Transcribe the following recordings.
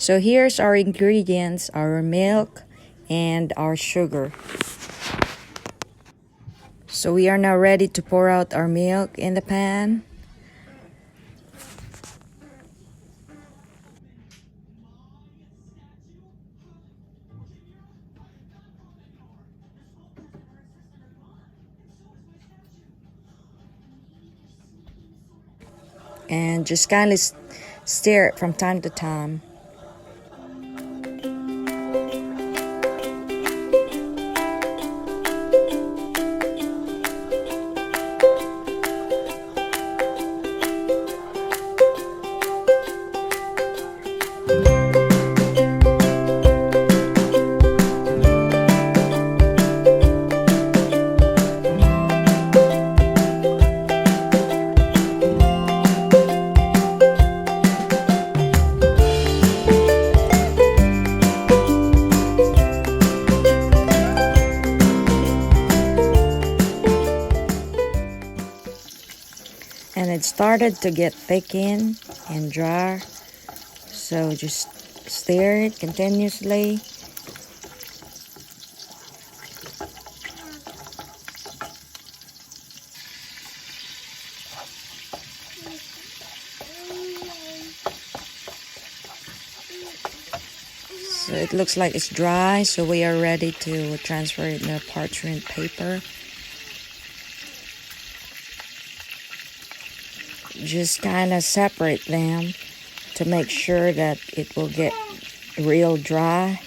So here's our ingredients, our milk and our sugar. So we are now ready to pour out our milk in the pan. And just kindly stir it from time to time. And it started to get thickened and dry, so just stir it continuously. So it looks like it's dry, so we are ready to transfer it in a parchment paper. Just kind of separate them to make sure that it will get real dry.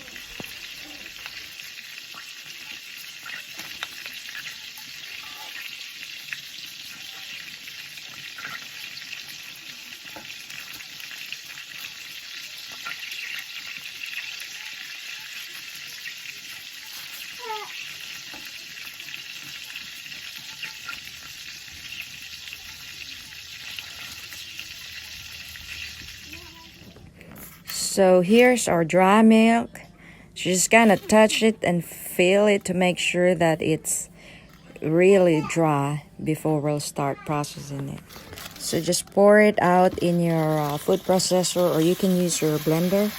So here's our dry milk. Just kind of touch it and feel it to make sure that it's really dry before we'll start processing it. So just pour it out in your food processor, or you can use your blender.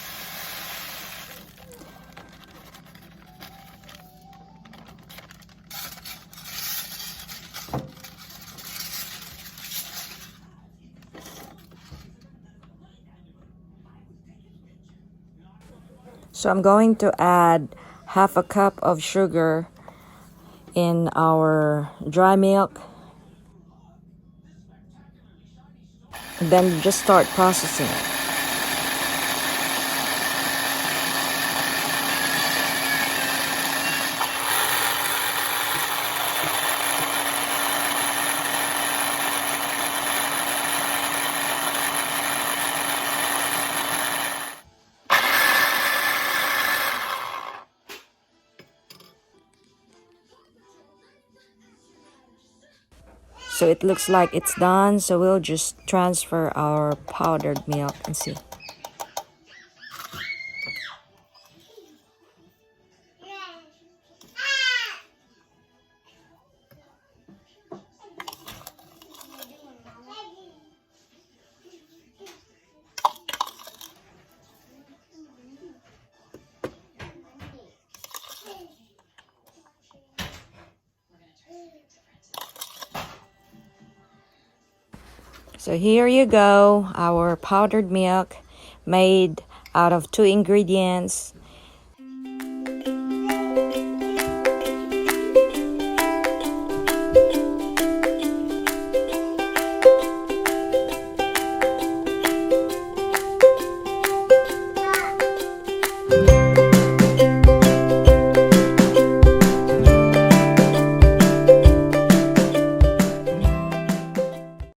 So I'm going to add half a cup of sugar in our dry milk. And then just start processing it. So it looks like it's done, so we'll just transfer our powdered milk and see. So here you go, our powdered milk made out of 2 ingredients,